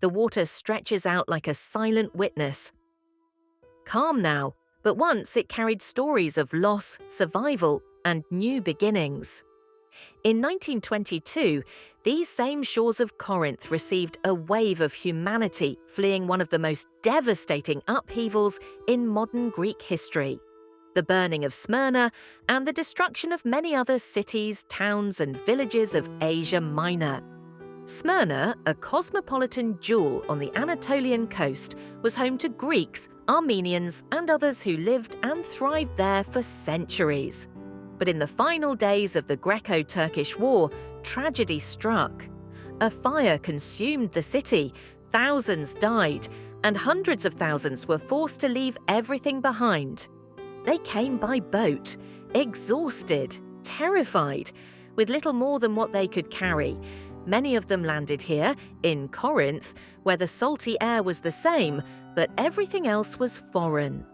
The water stretches out like a silent witness. Calm now, but once it carried stories of loss, survival, and new beginnings. In 1922, these same shores of Corinth received a wave of humanity fleeing one of the most devastating upheavals in modern Greek history: the burning of Smyrna and the destruction of many other cities, towns, and villages of Asia Minor. Smyrna, a cosmopolitan jewel on the Anatolian coast, was home to Greeks, Armenians, and others who lived and thrived there for centuries. But in the final days of the Greco-Turkish War, tragedy struck. A fire consumed the city, thousands died, and hundreds of thousands were forced to leave everything behind. They came by boat, exhausted, terrified, with little more than what they could carry. Many of them landed here, in Corinth, where the salty air was the same, but everything else was foreign.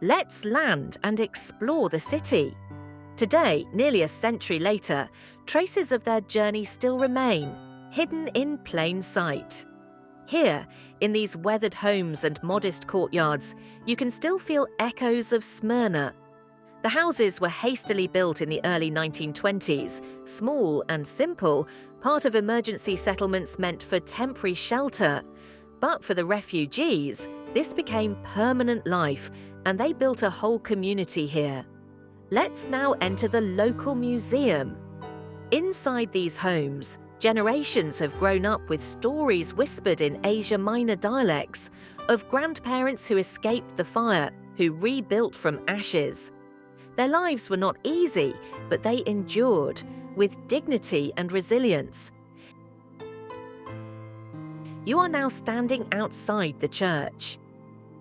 Let's land and explore the city. Today, nearly a century later, traces of their journey still remain, hidden in plain sight. Here, in these weathered homes and modest courtyards, you can still feel echoes of Smyrna. The houses were hastily built in the early 1920s, small and simple, part of emergency settlements meant for temporary shelter. But for the refugees, this became permanent life, and they built a whole community here. Let's now enter the local museum. Inside these homes, generations have grown up with stories whispered in Asia Minor dialects of grandparents who escaped the fire, who rebuilt from ashes. Their lives were not easy, but they endured with dignity and resilience. You are now standing outside the church.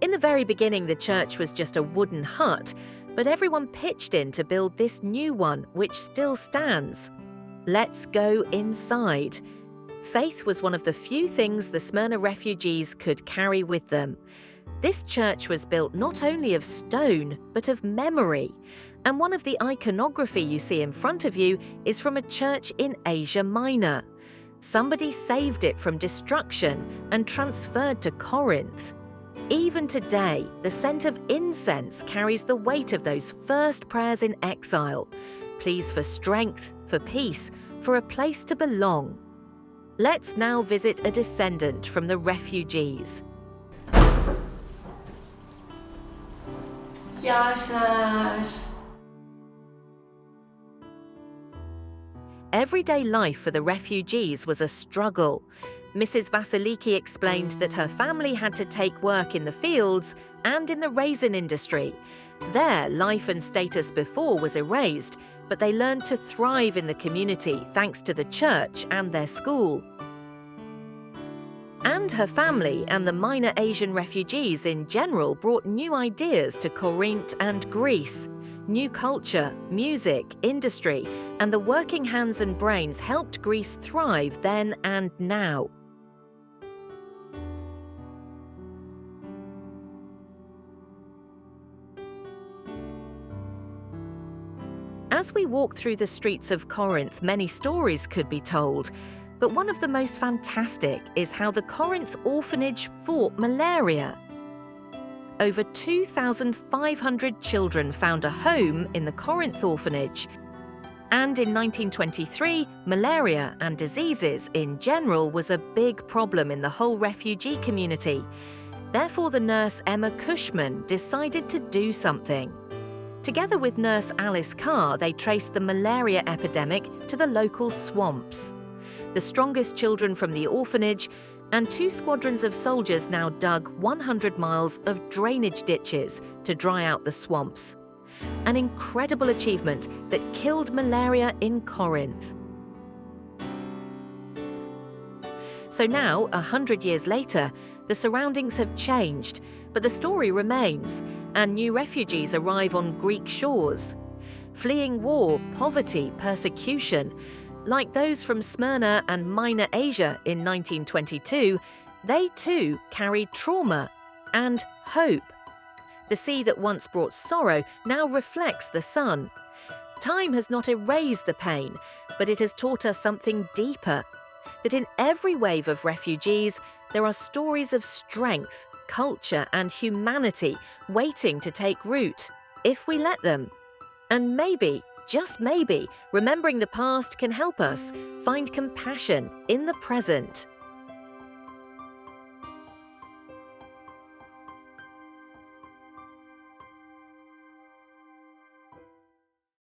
In the very beginning, the church was just a wooden hut, but everyone pitched in to build this new one, which still stands. Let's go inside. Faith was one of the few things the Smyrna refugees could carry with them. This church was built not only of stone, but of memory. And one of the iconography you see in front of you is from a church in Asia Minor. Somebody saved it from destruction and transferred to Corinth. Even today, the scent of incense carries the weight of those first prayers in exile. Pleas for strength, for peace, for a place to belong. Let's now visit a descendant from the refugees. Yaşar. Everyday life for the refugees was a struggle. Mrs. Vasiliki explained that her family had to take work in the fields and in the raisin industry. Their life and status before was erased, but they learned to thrive in the community thanks to the church and their school. And her family and the minor Asian refugees in general brought new ideas to Corinth and Greece. New culture, music, industry, and the working hands and brains helped Greece thrive then and now. As we walk through the streets of Corinth, many stories could be told, but one of the most fantastic is how the Corinth orphanage fought malaria. Over 2,500 children found a home in the Corinth orphanage. And in 1923, malaria and diseases in general was a big problem in the whole refugee community. Therefore, the nurse Emma Cushman decided to do something. Together with nurse Alice Carr, they traced the malaria epidemic to the local swamps. The strongest children from the orphanage and 2 squadrons of soldiers now dug 100 miles of drainage ditches to dry out the swamps. An incredible achievement that killed malaria in Corinth. So now, 100 years later, the surroundings have changed, but the story remains, and new refugees arrive on Greek shores. Fleeing war, poverty, persecution, like those from Smyrna and Minor Asia in 1922, they too carry trauma and hope. The sea that once brought sorrow now reflects the sun. Time has not erased the pain, but it has taught us something deeper. that in every wave of refugees, there are stories of strength, culture, and humanity waiting to take root, if we let them. And maybe, just maybe, remembering the past can help us find compassion in the present.